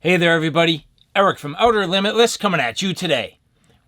Hey there everybody, Eric from Outer Limitless coming at you today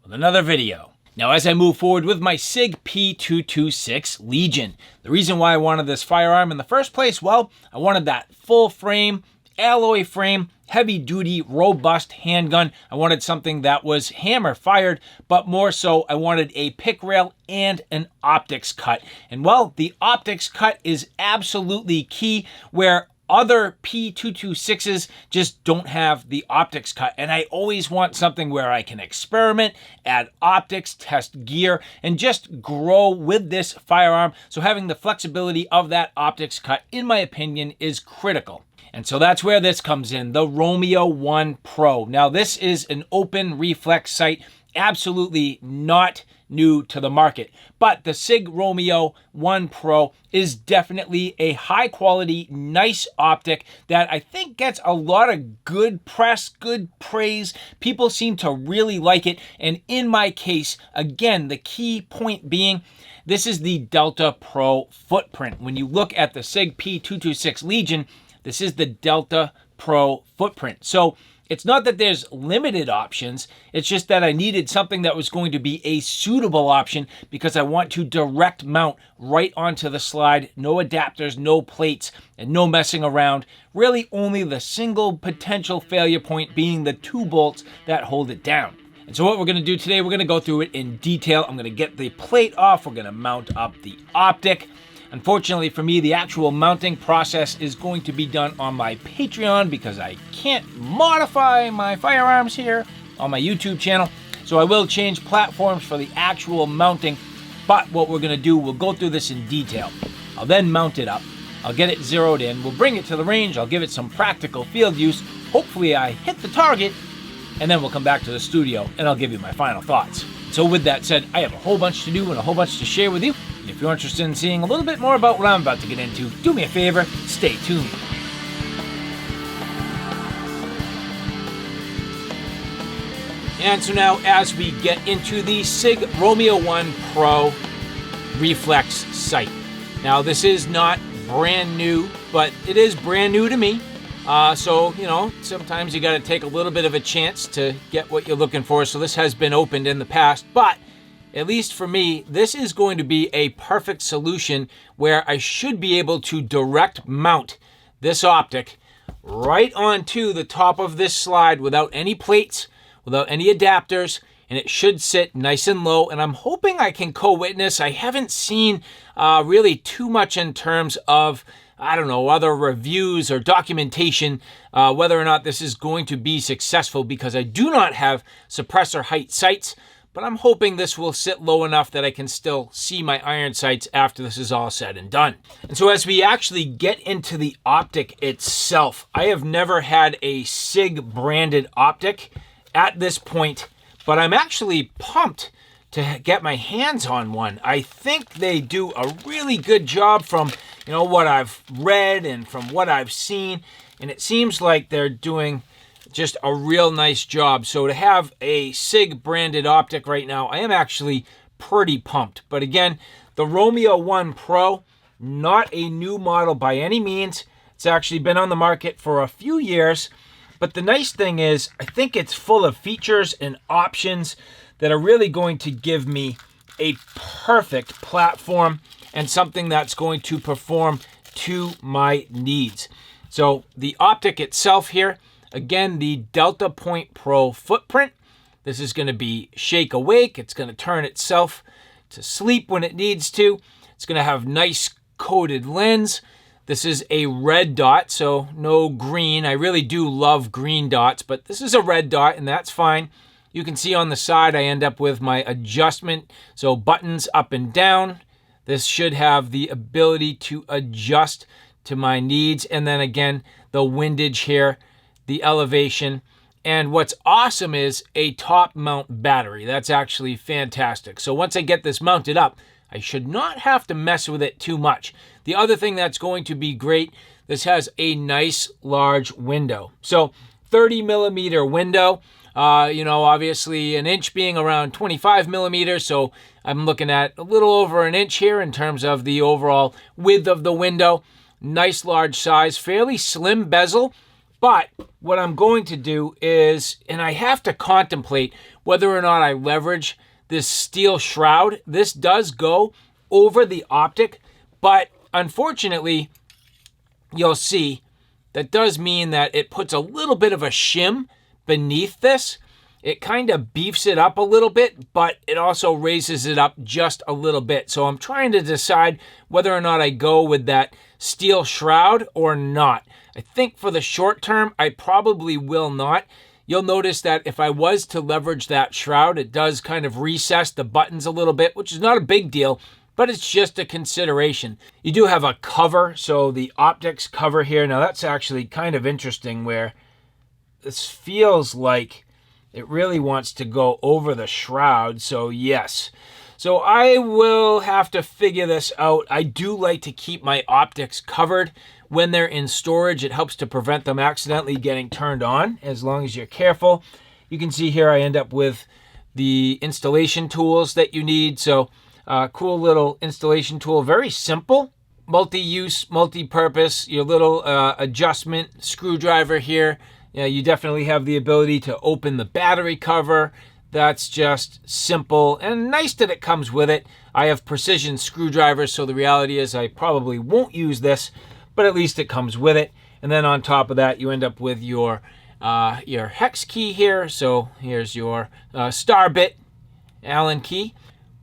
with another video. Now as I move forward with my Sig P226 Legion, the reason why I wanted this firearm in the first place, well, I wanted that full frame, alloy frame, heavy duty, robust handgun. I wanted something that was hammer fired, but more so I wanted a pick rail and an optics cut. And well, the optics cut is absolutely key where other P226s just don't have the optics cut, and I always want something where I can experiment, add optics, test gear, and just grow with this firearm. So having the flexibility of that optics cut, in my opinion, is critical. And so that's where this comes in, the Romeo 1 Pro. Now this is an open reflex sight, absolutely not new to the market, but the Sig Romeo 1 Pro is definitely a high quality, nice optic that I think gets a lot of good press, good praise. People seem to really like it, and in my case, again, the key point being, this is the Delta Pro footprint. When you look at the Sig P226 Legion, this is the Delta Pro footprint. So it's not that there's limited options, it's just that I needed something that was going to be a suitable option because I want to direct mount right onto the slide, no adapters, no plates, and no messing around. Really only the single potential failure point being the 2 bolts that hold it down. And so what we're gonna do today, we're gonna go through it in detail. I'm gonna get the plate off, we're gonna mount up the optic. Unfortunately for me, the actual mounting process is going to be done on my Patreon because I can't modify my firearms here on my YouTube channel. So I will change platforms for the actual mounting, but what we're gonna do, we'll go through this in detail. I'll then mount it up. I'll get it zeroed in. We'll bring it to the range. I'll give it some practical field use. Hopefully I hit the target, and then we'll come back to the studio and I'll give you my final thoughts. So with that said, I have a whole bunch to do and a whole bunch to share with you. And if you're interested in seeing a little bit more about what I'm about to get into, do me a favor, stay tuned. And so now as we get into the Sig Romeo 1 Pro reflex sight. Now this is not brand new, but it is brand new to me. So, you know, sometimes you got to take a little bit of a chance to get what you're looking for. So this has been opened in the past, but at least for me, this is going to be a perfect solution where I should be able to direct mount this optic right onto the top of this slide without any plates, without any adapters, and it should sit nice and low. And I'm hoping I can co-witness. I haven't seen really too much in terms of, I don't know, other reviews or documentation, whether or not this is going to be successful because I do not have suppressor height sights, but I'm hoping this will sit low enough that I can still see my iron sights after this is all said and done. And so as we actually get into the optic itself, I have never had a Sig branded optic at this point, but I'm actually pumped to get my hands on one. I think they do a really good job from, you know, what I've read and from what I've seen, and it seems like they're doing just a real nice job. So to have a Sig branded optic right now, I am actually pretty pumped. But again, the Romeo 1 Pro, not a new model by any means. It's actually been on the market for a few years, but the nice thing is I think it's full of features and options that are really going to give me a perfect platform and something that's going to perform to my needs. So the optic itself here, again, the Delta Point Pro footprint. This is going to be shake awake. It's going to turn itself to sleep when it needs to. It's going to have nice coated lens. This is a red dot, so no green. I really do love green dots, but this is a red dot, and that's fine. You can see on the side I end up with my adjustment, so buttons up and down. This should have the ability to adjust to my needs. And then again, the windage here, the elevation. And what's awesome is a top mount battery. That's actually fantastic. So once I get this mounted up, I should not have to mess with it too much. The other thing that's going to be great, this has a nice large window. So 30 millimeter window. You know, obviously an inch being around 25 millimeters, so I'm looking at a little over an inch here in terms of the overall width of the window. Nice large size, fairly slim bezel, But what I'm going to do is, and I have to contemplate whether or not I leverage this steel shroud. This does go over the optic, but unfortunately, you'll see that does mean that it puts a little bit of a shim beneath this. It kind of beefs it up a little bit, but it also raises it up just a little bit. So I'm trying to decide whether or not I go with that steel shroud or not. I think for the short term, I probably will not. You'll notice that if I was to leverage that shroud, it does kind of recess the buttons a little bit, which is not a big deal, but it's just a consideration. You do have a cover, so the optics cover here. Now that's actually kind of interesting where this feels like it really wants to go over the shroud, so yes. So I will have to figure this out. I do like to keep my optics covered when they're in storage. It helps to prevent them accidentally getting turned on, as long as you're careful. You can see here I end up with the installation tools that you need. So cool little installation tool, very simple, multi-use, multi-purpose. Your little adjustment screwdriver here. You definitely have the ability to open the battery cover. That's just simple and nice that it comes with it. I have precision screwdrivers, so the reality is I probably won't use this, but at least it comes with it. And then on top of that, you end up with your hex key here. So here's your star bit Allen key.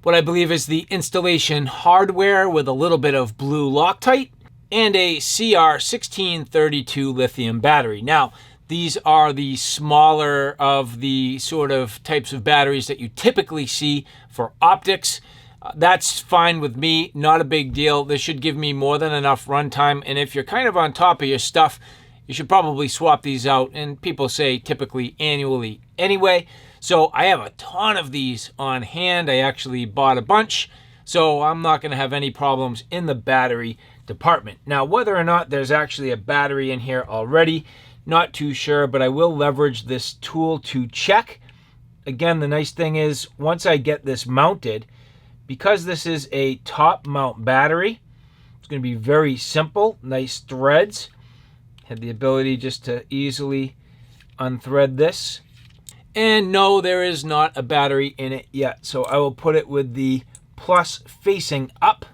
What I believe is the installation hardware with a little bit of blue Loctite and a CR1632 lithium battery. Now, these are the smaller of the sort of types of batteries that you typically see for optics. That's fine with me, not a big deal. This should give me more than enough runtime. And if you're kind of on top of your stuff, you should probably swap these out. And people say typically annually anyway. So I have a ton of these on hand. I actually bought a bunch. So I'm not going to have any problems in the battery department. Now, whether or not there's actually a battery in here already, not too sure, but I will leverage this tool to check. Again, the nice thing is once I get this mounted, because this is a top mount battery, it's going to be very simple, nice threads. Have the ability just to easily unthread this. And no, there is not a battery in it yet. So I will put it with the plus facing up,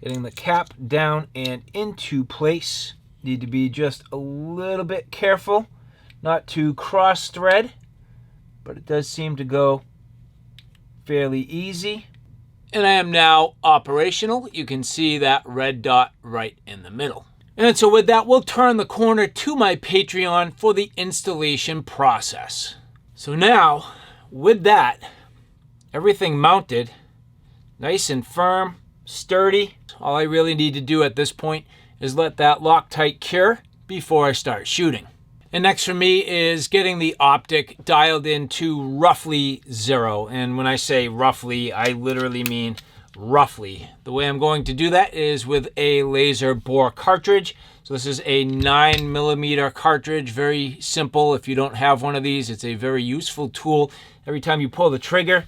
getting the cap down and into place. Need to be just a little bit careful not to cross thread, but it does seem to go fairly easy. And I am now operational. You can see that red dot right in the middle. And so with that, we'll turn the corner to my Patreon for the installation process. So now, with that, everything mounted, nice and firm, sturdy. All I really need to do at this point is let that Loctite cure before I start shooting. And next for me is getting the optic dialed into roughly 0. And when I say roughly, I literally mean roughly. The way I'm going to do that is with a laser bore cartridge. So this is a 9mm cartridge, very simple. If you don't have one of these, it's a very useful tool. Every time you pull the trigger,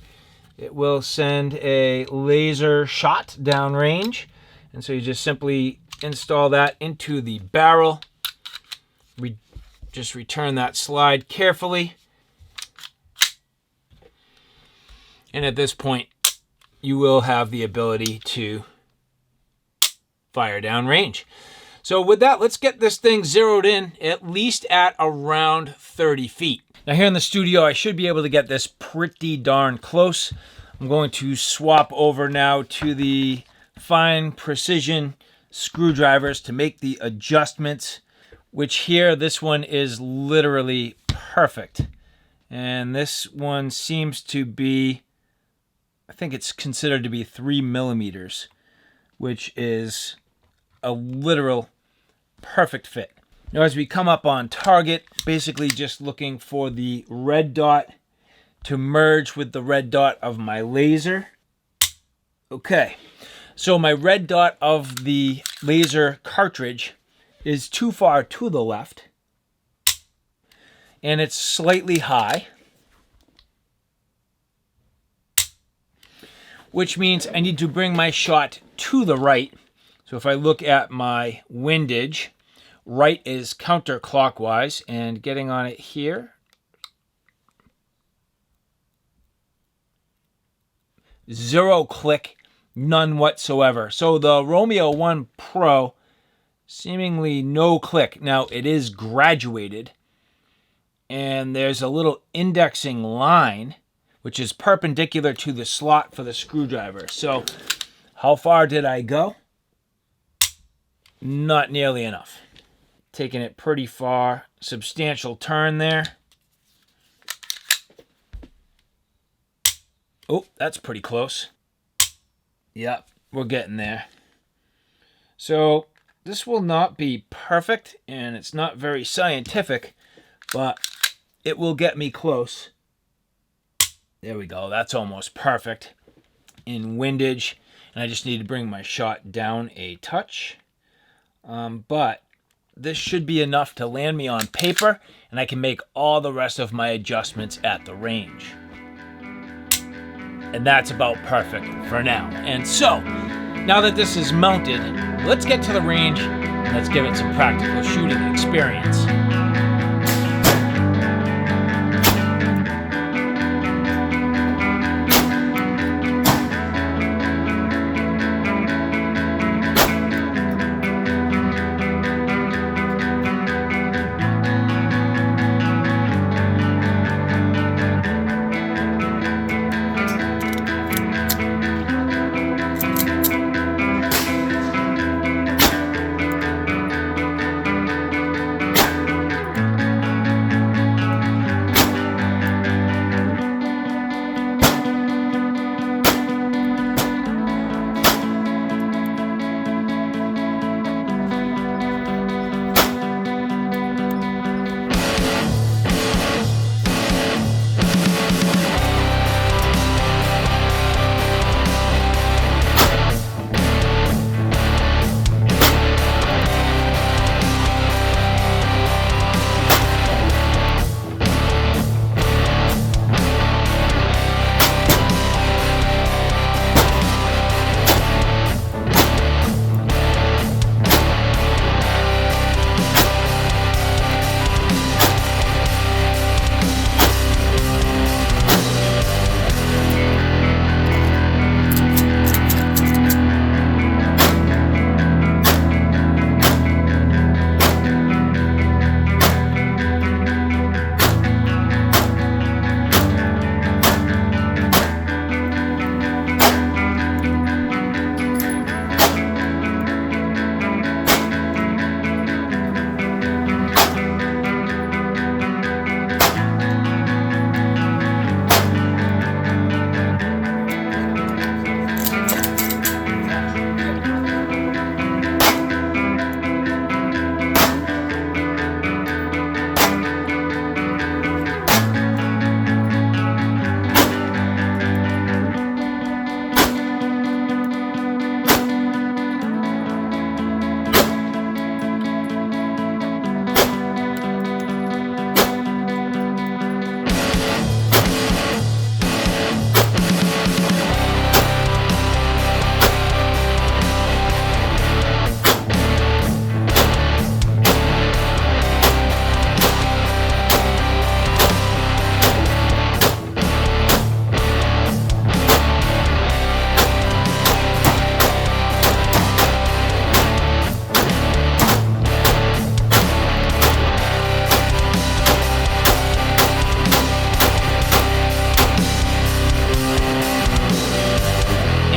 it will send a laser shot downrange. And so you just simply install that into the barrel. We just return that slide carefully. And at this point, you will have the ability to fire downrange. So with that, let's get this thing zeroed in at least at around 30 feet. Now here in the studio, I should be able to get this pretty darn close. I'm going to swap over now to the fine precision screwdrivers to make the adjustments, which here, this one is literally perfect. And this one seems to be, I think it's considered to be 3mm, which is a literal perfect fit. Now as we come up on target, basically just looking for the red dot to merge with the red dot of my laser. Okay, so my red dot of the laser cartridge is too far to the left, and it's slightly high, which means I need to bring my shot to the right. So if I look at my windage, right is counterclockwise, and getting on it here. Zero click, none whatsoever. So the Romeo 1 Pro, seemingly no click. Now it is graduated, and there's a little indexing line which is perpendicular to the slot for the screwdriver. So how far did I go? Not nearly enough. Taking it pretty far. Substantial turn there. Oh, that's pretty close. Yep, we're getting there. So this will not be perfect, and it's not very scientific, but it will get me close. There we go. That's almost perfect in windage. And I just need to bring my shot down a touch. But this should be enough to land me on paper, and I can make all the rest of my adjustments at the range. And that's about perfect for now. And so, now that this is mounted, let's get to the range and let's give it some practical shooting experience.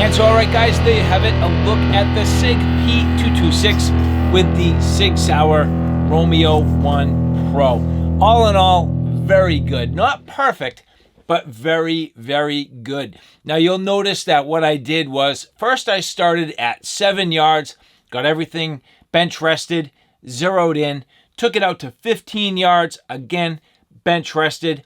And so, all right, guys, there you have it. A look at the Sig P226 with the Sig Sauer Romeo 1 Pro. All in all, very good. Not perfect, but very, very good. Now, you'll notice that what I did was, first I started at 7 yards, got everything bench rested, zeroed in, took it out to 15 yards, again, bench rested,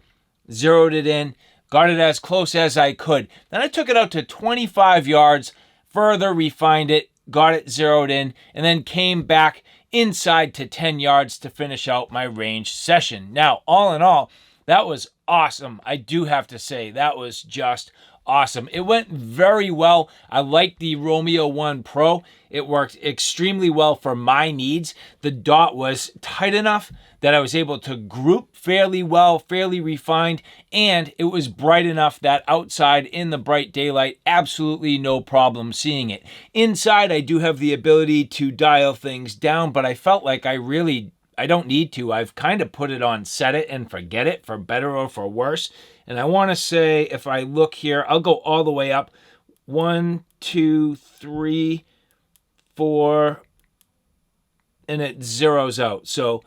zeroed it in, got it as close as I could. Then I took it out to 25 yards, further refined it, got it zeroed in, and then came back inside to 10 yards to finish out my range session. Now, all in all, that was awesome. I do have to say, that was just awesome. It went very well. I like the Romeo 1 Pro. It worked extremely well for my needs. The dot was tight enough that I was able to group fairly well, fairly refined, and it was bright enough that outside in the bright daylight, absolutely no problem seeing it. Inside, I do have the ability to dial things down, but I felt like I don't need to. I've kind of put it on set it and forget it, for better or for worse. And I want to say, if I look here, I'll go all the way up. 1, 2, 3, 4, and it zeroes out. So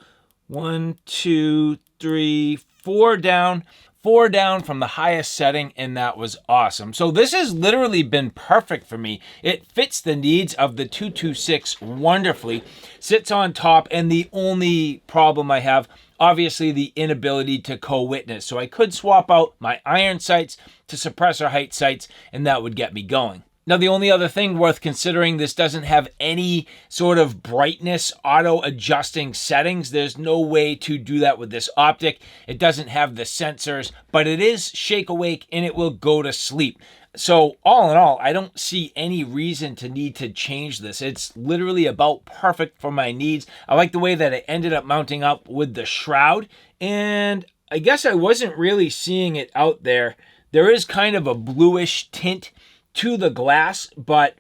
1, 2, 3, 4 down. 4 down from the highest setting, and that was awesome. So this has literally been perfect for me. It fits the needs of the 226 wonderfully, sits on top, and the only problem I have, obviously, the inability to co-witness. So I could swap out my iron sights to suppressor height sights, and that would get me going. Now, the only other thing worth considering, this doesn't have any sort of brightness auto-adjusting settings. There's no way to do that with this Optic. It doesn't have the sensors, but it is shake awake and it will go to sleep. So all in all, I don't see any reason to need to change this. It's literally about perfect for my needs. I like the way that it ended up mounting up with the shroud, and I guess I wasn't really seeing it out there. There is kind of a bluish tint to the glass, but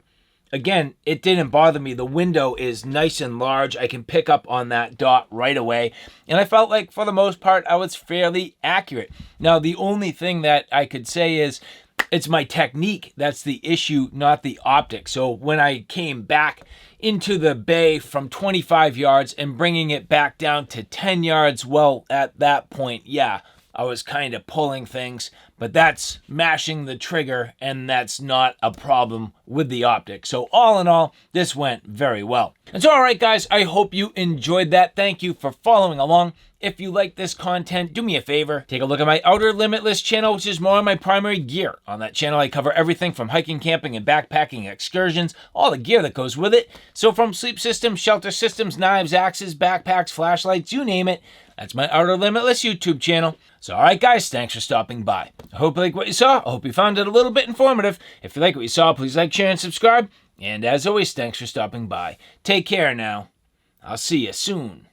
again, it didn't bother me. The window is nice and large. I can pick up on that dot right away, and I felt like for the most part I was fairly accurate. Now, the only thing that I could say is it's my technique that's the issue, not the optic. So when I came back into the bay from 25 yards and bringing it back down to 10 yards, well, at that point, yeah, I was kind of pulling things, but that's mashing the trigger, and that's not a problem with the Optic. So all in all, this went very well. And so, all right, guys, I hope you enjoyed that. Thank you for following along. If you like this content, do me a favor, take a look at my Outer Limitless channel, which is more of my primary gear. On that channel, I cover everything from hiking, camping, and backpacking excursions, all the gear that goes with it. So from sleep systems, shelter systems, knives, axes, backpacks, flashlights, you name it, that's my Outer Limitless YouTube channel. So all right, guys, thanks for stopping by. I hope you like what you saw. I hope you found it a little bit informative. If you like what you saw, please like, share, and subscribe. And as always, thanks for stopping by. Take care now. I'll see you soon.